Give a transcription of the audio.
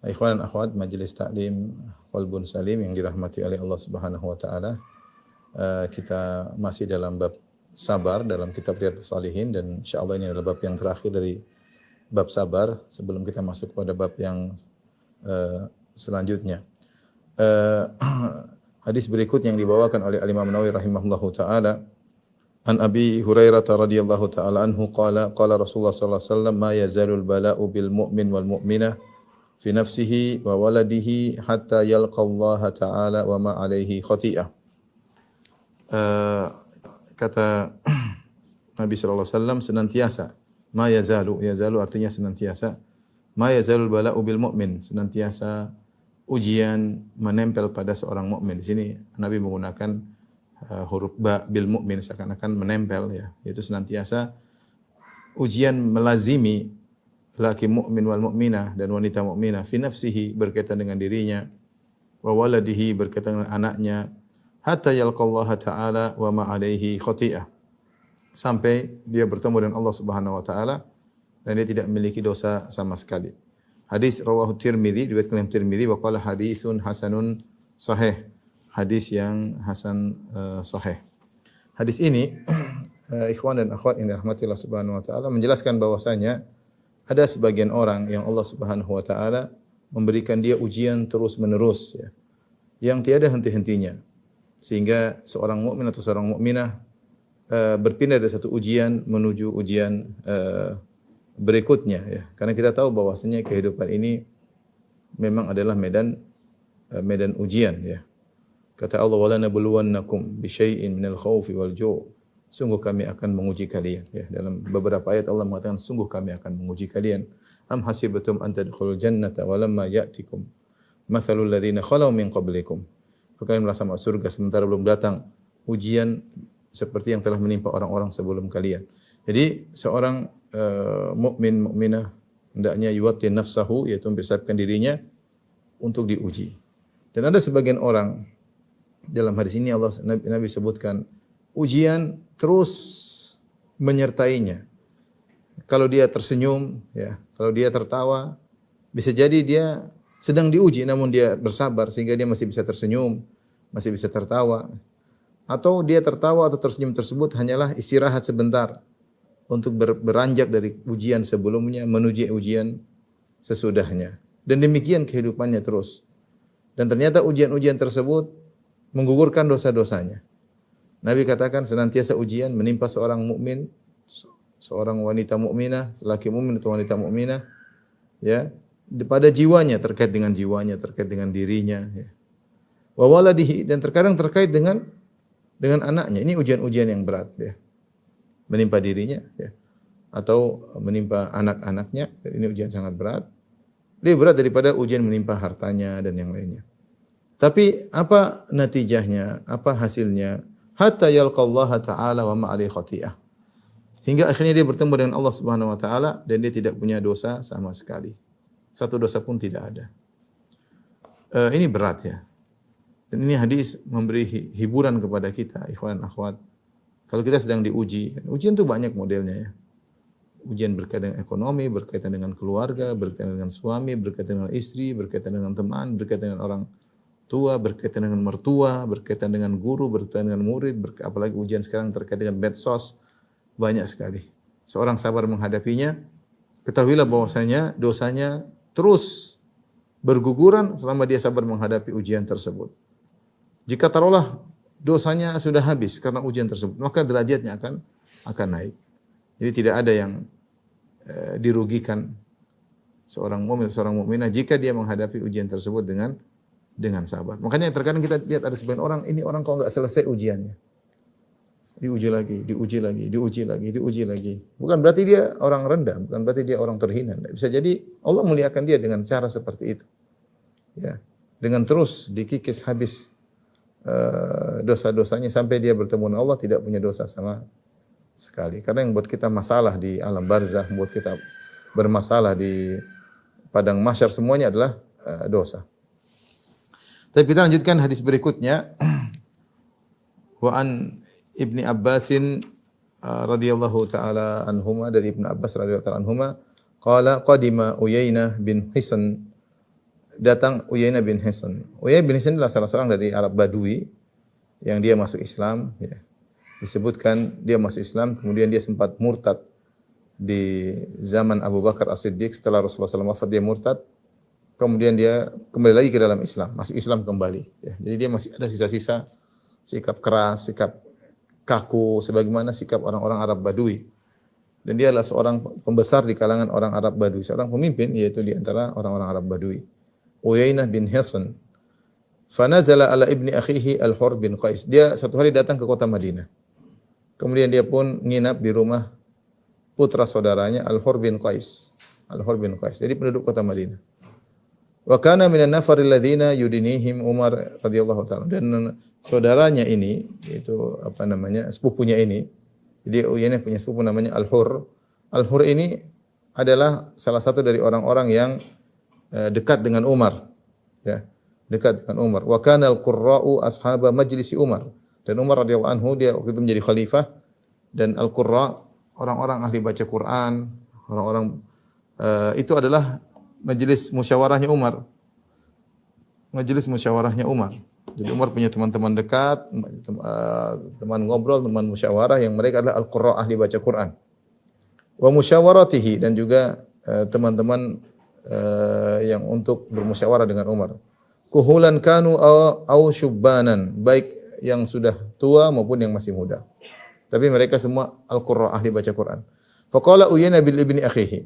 Ikhwan dan akhwat Majelis Taklim Qalbun Salim yang dirahmati oleh Allah Subhanahu wa taala. Kita masih dalam bab sabar dalam kitab Riyadhus Shalihin dan insyaallah ini adalah bab yang terakhir dari bab sabar sebelum kita masuk pada bab yang selanjutnya. Hadis berikut yang dibawakan oleh Al-Imam Nawawi rahimahullahu taala an Abi Hurairah radhiyallahu taala anhu qala Rasulullah sallallahu alaihi wasallam ma yazalul bala'u bil mu'min wal mu'minah fi nafsihi wa waladihi hatta yalqa Allah taala wa ma alaihi khati'ah. Kata Nabi sallallahu alaihi wasallam senantiasa ma yazalu artinya senantiasa ma yazalul bala'u bil mu'min, senantiasa ujian menempel pada seorang mukmin. Di sini Nabi menggunakan huruf ba bil mu'min seakan-akan menempel ya, yaitu senantiasa ujian melazimi laki mukmin wal mukminah dan wanita mukminah fi nafsihi berkaitan dengan dirinya wa waladihi berkaitan dengan anaknya hatta yalqallaha ta'ala wa ma alaihi khati'ah, sampai dia bertemu dengan Allah Subhanahu wa taala dan dia tidak memiliki dosa sama sekali. Hadis rawahu Tirmidzi, riwayat Imam Tirmidzi wa qala haditsun hasanun sahih. Hadis yang hasan sahih. Hadis ini ikhwan dan akhwat yang dirahmati Allah Subhanahu wa taala menjelaskan bahwasanya ada sebagian orang yang Allah Subhanahu wa taala memberikan dia ujian terus-menerus ya, yang tiada henti-hentinya. Sehingga seorang mukmin atau seorang mukminah berpindah dari satu ujian menuju ujian berikutnya ya. Karena kita tahu bahwasanya kehidupan ini memang adalah medan ujian ya. Kata Allah wala nabluwannakum bisyai'in minal khaufi wal ju'. Sungguh kami akan menguji kalian ya. Dalam beberapa ayat Allah mengatakan sungguh kami akan menguji kalian. Am hasibatum an tadkhulul jannata wa lamma ya'tikum mathalul ladzina khalau min qablikum. Kalian merasa masuk surga sementara belum datang ujian seperti yang telah menimpa orang-orang sebelum kalian. Jadi seorang mukmin mukminah hendaknya yuwattin nafsahu, yaitu mempersiapkan dirinya untuk diuji. Dan ada sebagian orang dalam hadis ini Nabi sebutkan ujian terus menyertainya. Kalau dia tersenyum, ya, kalau dia tertawa, bisa jadi dia sedang diuji, namun dia bersabar sehingga dia masih bisa tersenyum, masih bisa tertawa. Atau dia tertawa atau tersenyum tersebut hanyalah istirahat sebentar untuk beranjak dari ujian sebelumnya menuju ujian sesudahnya. Dan demikian kehidupannya terus. Dan ternyata ujian-ujian tersebut menggugurkan dosa-dosanya. Nabi katakan senantiasa ujian menimpa seorang mukmin, seorang wanita mukminah, lelaki mukmin atau wanita mukminah, ya, pada jiwanya, terkait dengan jiwanya, terkait dengan dirinya, ya. Wa waladihi, dan terkadang terkait dengan anaknya. Ini ujian-ujian yang berat, ya. Menimpa dirinya, ya, atau menimpa anak-anaknya, ini ujian sangat berat. Lebih berat daripada ujian menimpa hartanya dan yang lainnya. Tapi apa natijahnya? Apa hasilnya? Hatta yalqallaha ta'ala wa ma alaihi khati'ah. Hingga akhirnya dia bertemu dengan Allah Subhanahu wa taala dan dia tidak punya dosa sama sekali. Satu dosa pun tidak ada. Ini berat ya. Dan ini hadis memberi hiburan kepada kita, ikhwan dan akhwat. Kalau kita sedang diuji, ujian itu banyak modelnya ya. Ujian berkaitan dengan ekonomi, berkaitan dengan keluarga, berkaitan dengan suami, berkaitan dengan istri, berkaitan dengan teman, berkaitan dengan orang tua, berkaitan dengan mertua, berkaitan dengan guru, berkaitan dengan murid, apalagi ujian sekarang terkait dengan medsos, banyak sekali. Seorang sabar menghadapinya, ketahuilah bahwasanya dosanya terus berguguran selama dia sabar menghadapi ujian tersebut. Jika taruhlah dosanya sudah habis karena ujian tersebut, maka derajatnya akan naik. Jadi tidak ada yang dirugikan seorang mukmin, seorang mukminah jika dia menghadapi ujian tersebut dengan sabar. Makanya terkadang kita lihat ada sebagian orang, ini orang kok enggak selesai ujiannya. Diuji lagi, diuji lagi, diuji lagi, diuji lagi. Bukan berarti dia orang rendah, bukan berarti dia orang terhina. Bisa jadi Allah muliakan dia dengan cara seperti itu. Ya, dengan terus dikikis habis dosa-dosanya sampai dia bertemu dengan Allah tidak punya dosa sama sekali. Karena yang buat kita masalah di alam barzakh, membuat kita bermasalah di padang mahsyar semuanya adalah dosa. Tapi kita lanjutkan hadis berikutnya. Wa an Ibni Abbasin radhiyallahu taala anhuma, dari Ibnu Abbas radhiyallahu taala anhuma, qala qadima Uyainah bin Hisn datang Uyainah bin Hisn. Uyainah bin Hisn adalah salah seorang dari Arab Badui yang dia masuk Islam, ya. Disebutkan dia masuk Islam, kemudian dia sempat murtad di zaman Abu Bakar As-Siddiq. Setelah Rasulullah SAW wafat, dia murtad. Kemudian dia kembali lagi ke dalam Islam, masuk Islam kembali. Ya. Jadi dia masih ada sisa-sisa sikap keras, sikap kaku, sebagaimana sikap orang-orang Arab Badui. Dan dia adalah seorang pembesar di kalangan orang Arab Badui, seorang pemimpin, yaitu di antara orang-orang Arab Badui. Uyainah bin Hisn. Fanazala ala ibni akhihi Al-Hur bin Qais. Dia suatu hari datang ke kota Madinah. Kemudian dia pun nginap di rumah putra saudaranya Al-Hur bin Qais. Al-Hur bin Qais. Jadi penduduk kota Madinah. Wa kana minan nafaril ladzina yudinihim Umar radhiyallahu taala. Dan saudaranya ini, yaitu apa namanya, sepupunya ini. Jadi Uyainah punya sepupu namanya Al-Hur. Al-Hur ini adalah salah satu dari orang-orang yang dekat dengan Umar. Ya, dekat dengan Umar. Wa kana al-qurra'u ashaba majlisi Umar. Dan Umar radhiyallahu anhu dia waktu itu menjadi khalifah, dan al-qurra orang-orang ahli baca Quran, orang-orang itu adalah majelis musyawarahnya Umar. Majelis musyawarahnya Umar. Jadi Umar punya teman-teman dekat, teman ngobrol, teman musyawarah yang mereka adalah al-qurra ahli baca Quran. Wa musyawaratihi, dan juga teman-teman yang untuk bermusyawarah dengan Umar. Kuhulan kanu au syubbanan, baik yang sudah tua maupun yang masih muda. Tapi mereka semua al-qurra ahli baca Quran. Faqala Uyainah bil ibni akhihi.